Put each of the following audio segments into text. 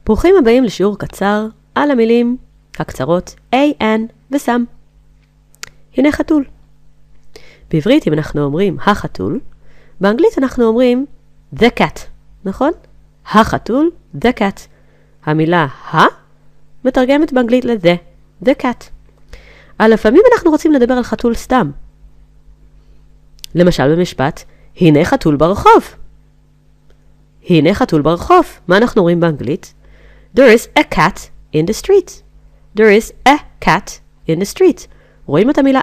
ברוכים הבאים לשיעור קצר על המילים הקצרות A, N וסם. הנה חתול. בעברית אם אנחנו אומרים החתול, באנגלית אנחנו אומרים the cat, נכון? החתול, the cat. המילה מתרגמת באנגלית the cat. לפעמים אנחנו רוצים לדבר על חתול סתם. למשל במשפט, הנה חתול ברחוב. הנה חתול ברחוב. מה אנחנו רואים באנגלית? There is a cat in the street. There is a cat in the street. רואים את המילה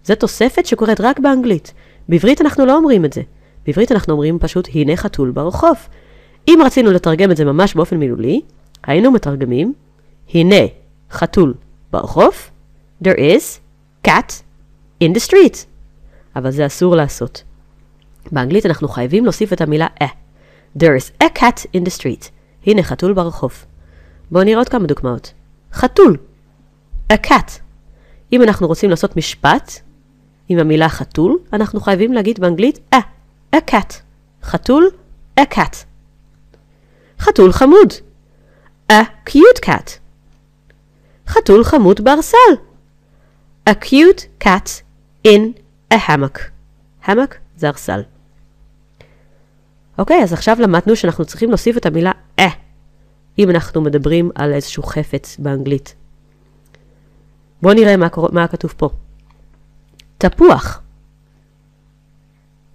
זה תוספת שקורית רק באנגלית. בעברית אנחנו לא אומרים את זה. בעברית אנחנו אומרים פשוט הנה חתול ברחוב. אם רצינו לתרגם את זה ממש באופן מילולי, היינו מתרגמים הנה חתול ברחוב. There is cat in the street. אבל זה אסור לעשות. באנגלית אנחנו חייבים להוסיף את המילה There is a cat in the street. הנה חתול ברחוב. בואו נראה עוד כמה דוגמאות. חתול. A cat. אם אנחנו רוצים לעשות משפט עם המילה חתול, אנחנו חייבים להגיד באנגלית a cat. חתול, a cat. חתול חמוד. A cute cat. חתול חמוד ברסל. A cute cat in a hammock. hammock זה ארסל. אוקיי, אז עכשיו למדנו שאנחנו צריכים להוסיף את המילה אם אנחנו מדברים על איזשהו חפץ באנגלית. בואו נראה מה כתוב פה. תפוח.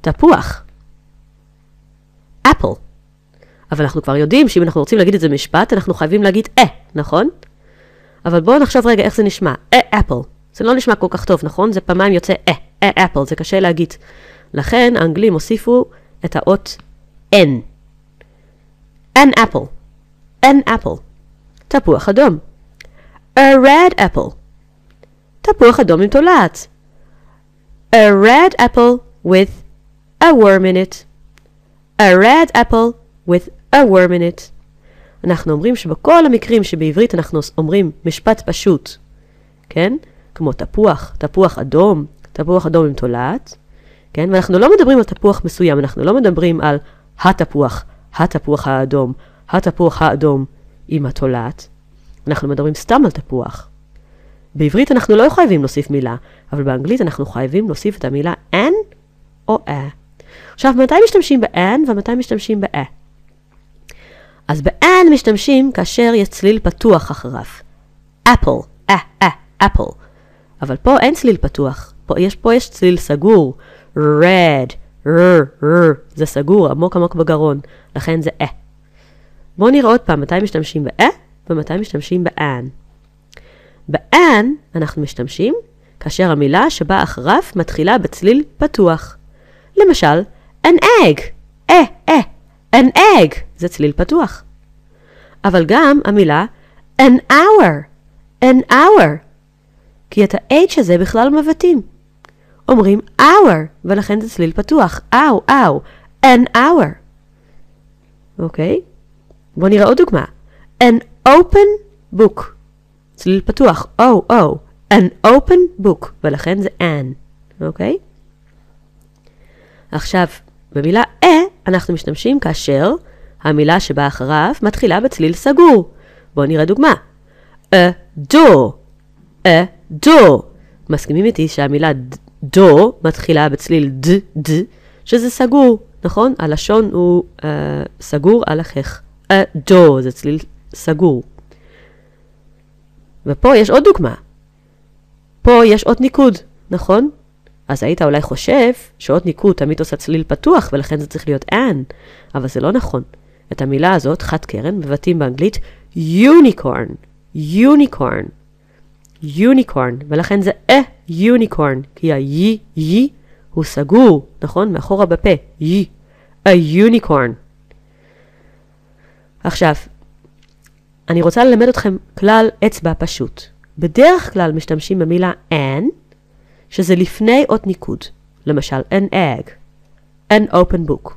תפוח. apple. אבל אנחנו כבר יודעים שאם אנחנו רוצים להגיד את זה משפט, אנחנו חייבים להגיד נכון? אבל בואו נחשוב רגע איך זה נשמע. apple. זה לא נשמע כל כך טוב, נכון? זה פעמיים יוצא apple. זה קשה להגיד. לכן האנגלים הוסיפו את האות N. An apple. An apple. תפוח אדום. A red apple. תפוח אדום עם תולעת. A red apple with a worm in it. A red apple with a worm in it. אנחנו אומרים שבכל המקרים שבעברית אנחנו אומרים משפט פשוט, כן? כמו תפוח, תפוח אדום עם תולעת, כן? ואנחנו לא מדברים על תפוח מסוים, אנחנו לא מדברים על התפוח האדום, התפוח האדום עם התולעת. אנחנו מדברים סתם על תפוח. בעברית אנחנו לא חייבים להוסיף מילה, אבל באנגלית אנחנו חייבים להוסיף את המילה N או עכשיו, מתי משתמשים ב-N ומתי משתמשים ב-A? אז ב-N משתמשים כאשר יש צליל פתוח אחריו. apple, apple. אבל פה אין צליל פתוח. פה יש צליל סגור. red, זה סגור, עמוק בגרון. לכן זה בואו נראה עוד פעם מתי משתמשים ב-A ומתי משתמשים ב-N. ב-N אנחנו משתמשים כאשר המילה שבאה אחריו מתחילה בצליל פתוח. למשל, an egg. an egg. זה צליל פתוח. אבל גם המילה an hour. כי את ה-H הזה בכלל מבטאים. אומרים hour, ולכן זה צליל פתוח. an hour. אוקיי? בואו נראה עוד דוגמה. an open book. צליל פתוח. an open book, ולכן זה an. אוקיי? עכשיו, במילה אנחנו משתמשים כאשר המילה שבאה אחריו מתחילה בצליל סגור. בואו נראה דוגמה. a door. מסכימים איתי שהמילה דו מתחילה בצליל ד, שזה סגור, נכון? הלשון הוא סגור על החך. דו זה צליל סגור. ופה יש עוד דוגמה. פה יש אות ניקוד, נכון? אז היית אולי חושב שאות ניקוד תמיד עושה צליל פתוח, ולכן זה צריך להיות an. אבל זה לא נכון. את המילה הזאת, חד קרן, מבטאים באנגלית unicorn. ולכן זה unicorn, כי ה-y הוא סגור, נכון? מאחורה בפה, a unicorn. עכשיו, אני רוצה ללמד אתכם כלל אצבע פשוט. בדרך כלל משתמשים במילה an, שזה לפני אות ניקוד. למשל, an egg, an open book.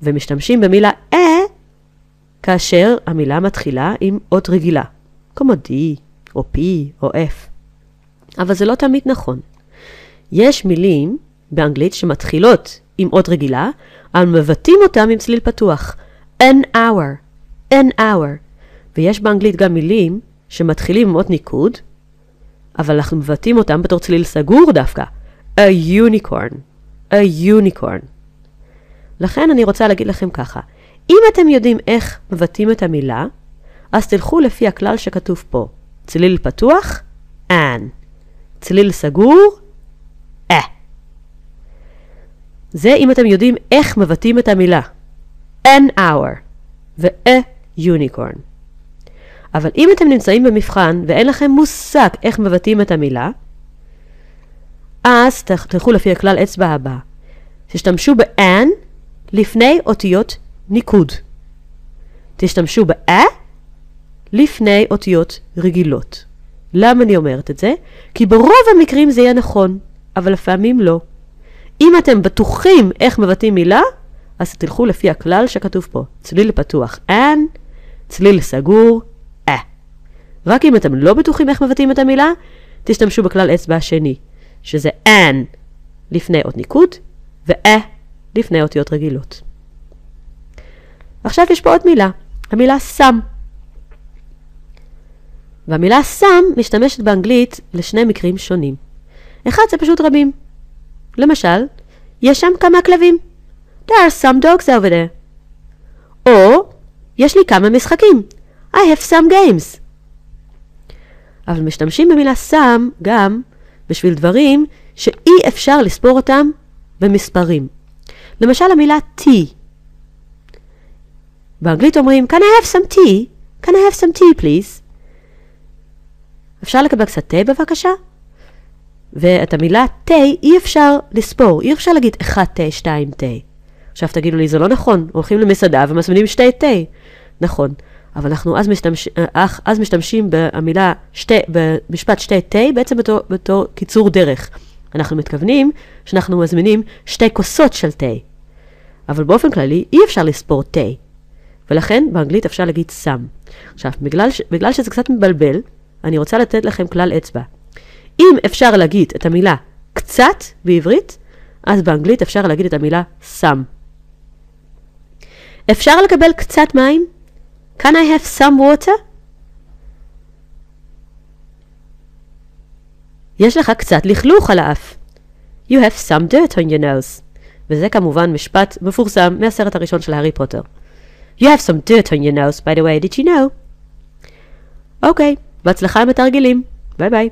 ומשתמשים במילה כאשר המילה מתחילה עם אות רגילה, כמו D, או P, או F. אבל זה לא תמיד נכון. יש מילים באנגלית שמתחילות עם אות רגילה, אבל מבטאים אותם עם צליל פתוח. an hour, an hour. ויש באנגלית גם מילים שמתחילים עם עוד ניקוד, אבל אנחנו מבטאים אותם בתור צליל סגור דווקא. A unicorn. A unicorn. לכן אני רוצה להגיד לכם ככה. אם אתם יודעים איך מבטאים את המילה, אז תלכו לפי הכלל שכתוב פה. צליל פתוח, an. צליל סגור, a. זה אם אתם יודעים איך מבטאים את המילה. an hour ו-a unicorn. אבל אם אתם נמצאים במבחן ואין לכם מושג איך מבטאים את המילה, אז תלכו לפי הכלל אצבע הבא. תשתמשו ב-an לפני אותיות ניקוד. תשתמשו ב-a לפני אותיות רגילות. למה אני אומרת את זה? כי ברוב המקרים זה יהיה נכון, אבל לפעמים לא. אם אתם בטוחים איך מבטאים מילה, אז תלכו לפי הכלל שכתוב פה. צליל פתוח an, צליל סגור a. רק אם אתם לא בטוחים איך מבטאים את המילה, תשתמשו בכלל אצבע השני, שזה an לפני אות ניקוד, ו-a לפני אותיות רגילות. עכשיו יש פה עוד מילה, המילה some. והמילה some משתמשת באנגלית לשני מקרים שונים. אחד זה פשוט רבים. למשל, יש שם כמה כלבים. There are some dogs over there. או, יש לי כמה משחקים. I have some games. אבל משתמשים במילה some גם בשביל דברים שאי אפשר לספור אותם במספרים. למשל המילה tea. באנגלית אומרים, Can I have some tea? Can I have some tea please? אפשר לקבל קצת תה בבקשה? ואת המילה תה אי אפשר לספור, אי אפשר להגיד 1 תה, 2 תה. עכשיו תגידו לי, זה לא נכון, הולכים למסעדה ומזמינים 2 תה. נכון, אבל אנחנו אז משתמשים במילה במשפט 2 תה, בעצם בתור קיצור דרך. אנחנו מתכוונים שאנחנו מזמינים 2 כוסות של תה. אבל באופן כללי אי אפשר לספור תה. ולכן באנגלית אפשר להגיד some. עכשיו, בגלל שזה קצת מבלבל, אני רוצה לתת לכם כלל אצבע. אם אפשר להגיד את המילה קצת בעברית, אז באנגלית אפשר להגיד את המילה some. אפשר לקבל קצת מים? Can I have some water? יש לך קצת לכלוך על האף. You have some dirt on your nose. וזה כמובן משפט מפורסם מהסרט הראשון של הארי פוטר. You have some dirt on your nose, by the way, did you know? אוקיי, בהצלחה עם התרגילים. ביי ביי.